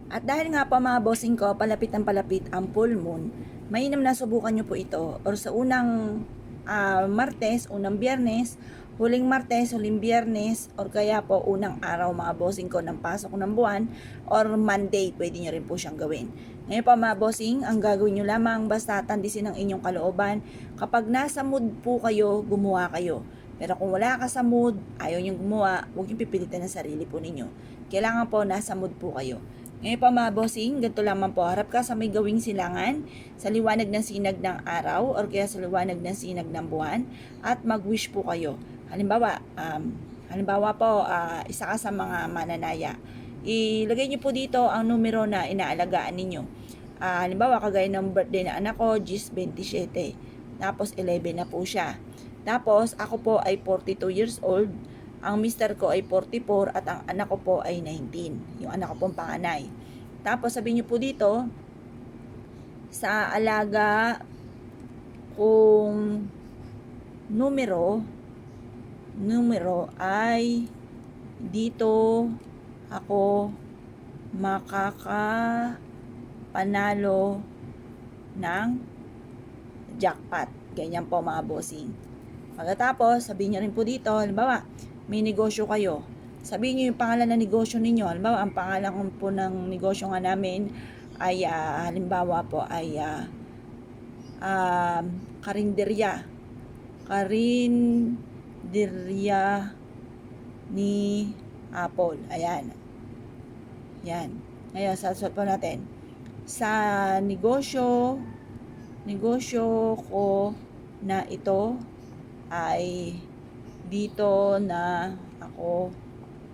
At dahil nga po mga bossing ko, palapit ang palapit ang full moon, mainam na subukan nyo po ito or sa unang Martes, unang Biyernes, huling Martes, huling Biyernes, or kaya po unang araw mga bossing ko ng pasok ng buwan or Monday, pwede nyo rin po siyang gawin. Ngayon po mga bossing, ang gagawin nyo lamang basta tandisin ang inyong kalooban. Kapag nasa mood po kayo, gumawa kayo. Pero kung wala ka sa mood, ayaw nyo gumawa, huwag nyo pipilitan ang sarili po ninyo. Kailangan po nasa mood po kayo. Ngayon pa mga bossing, ganito lamang po, harap ka sa may gawing silangan, sa liwanag ng sinag ng araw, or kaya sa liwanag ng sinag ng buwan, at mag-wish po kayo. Halimbawa po, isa ka sa mga mananaya. Ilagay niyo po dito ang numero na inaalagaan ninyo. Halimbawa, kagaya ng birthday na anak ko, Gis 27. Tapos 11 na po siya. Tapos, ako po ay 42 years old. Ang mister ko ay 44 at ang anak ko po ay 19. Yung anak ko pong panganay. Tapos sabihin niyo po dito, sa alaga kung numero ay dito ako makakapanalo ng jackpot. Ganyan po mga bossing. Pagkatapos, sabihin niyo rin po dito, halimbawa, may negosyo kayo. Sabihin niyo yung pangalan ng negosyo ninyo. Halimbawa, ang pangalan po ng negosyo nga namin ay, halimbawa po, ay karinderya. Karinderya ni Apple. Ayan. Yan. Ngayon, sasot po natin. Sa negosyo ko na ito ay dito na ako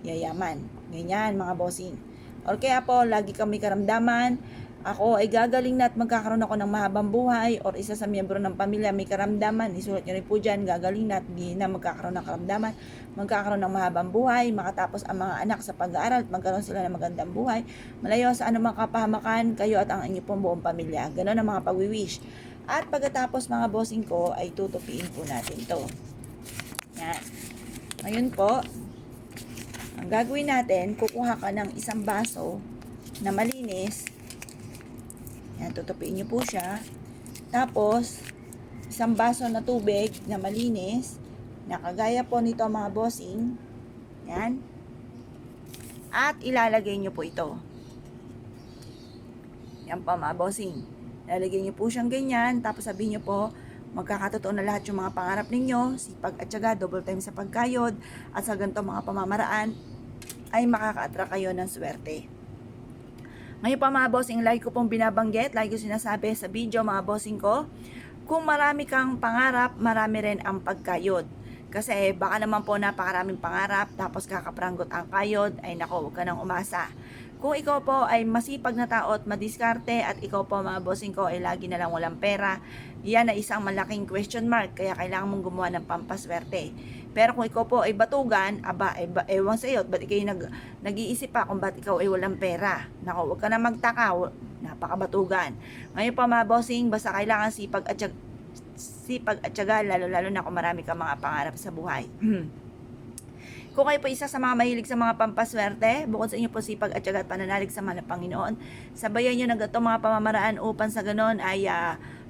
yayaman. Ganyan mga bossing. Or kaya po, lagi kami karamdaman, ako ay gagaling na at magkakaroon ako ng mahabang buhay, or isa sa miyembro ng pamilya may karamdaman, isulat nyo rin po dyan, gagaling na at hindi na magkakaroon ng karamdaman, magkakaroon ng mahabang buhay, makatapos ang mga anak sa pag-aaral at magkaroon sila ng magandang buhay, malayo sa anumang kapahamakan, kayo at ang inyong buong pamilya. Ganon ang mga pag-wish. At pagkatapos mga bossing ko ay tutupiin po natin to. Yan. Ngayon po, ang gagawin natin, kukuha ka ng isang baso na malinis. Yan, tutupiin nyo po siya. Tapos, isang baso na tubig na malinis, na kagaya po nito mga bossing. Yan. At ilalagay nyo po ito. Yan po mga bossing. Lalagyan nyo po siyang ganyan. Tapos sabihin nyo po, magkakatotoo na lahat yung mga pangarap ninyo, sipag at syaga, double time sa pagkayod, at sa ganito mga pamamaraan, ay makaka-attract kayo ng swerte. Ngayon pa mga bossing, lagi ko pong binabanggit, lagi ko sinasabi sa video mga bossing ko, kung marami kang pangarap, marami rin ang pagkayod. Kasi baka naman po napakaraming pangarap, tapos kakaprangot ang kayod, ay nako, huwag ka nang umasa. Kung ikaw po ay masipag na tao at madiskarte at ikaw po mga bossing ko ay lagi na lang walang pera, yan ay isang malaking question mark, kaya kailangan mong gumawa ng pampaswerte. Pero kung ikaw po ay batugan, ewan sa iyo, ba't ikaw nag-iisip pa kung ba't ikaw ay walang pera? Nako, huwag ka na magtaka, napakabatugan. Ngayon pa mga bossing, basta kailangan sipag at tiyaga, lalo na kung marami kang mga pangarap sa buhay. Kung kayo po isa sa mga mahilig sa mga pampaswerte, bukod sa inyo po sipag at tiyaga at pananalig sa mga Panginoon, sabayan nyo na ganito mga pamamaraan upang sa ganon ay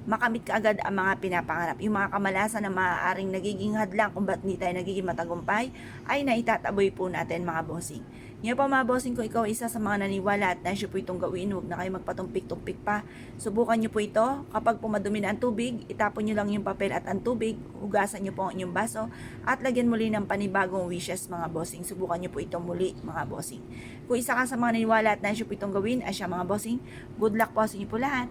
makamit kaagad ang mga pinapangarap. Yung mga kamalasan na maaaring nagiging hadlang kung ba't hindi tayo nagiging matagumpay, ay naitataboy po natin mga bossing. Ngayon po mga bossing ko, ikaw isa sa mga naniwala at naisyo po itong gawin, huwag na kayo magpatumpik-tumpik pa. Subukan nyo po ito. Kapag pumadumi na ang tubig, itapon nyo lang yung papel at ang tubig, hugasan nyo po ang inyong baso, at lagyan muli ng panibagong wishes mga bossing. Subukan nyo po ito muli mga bossing. Kung isa ka sa mga naniwala at naisyo po itong gawin, ay siya mga bossing, good luck po sa inyo po lahat.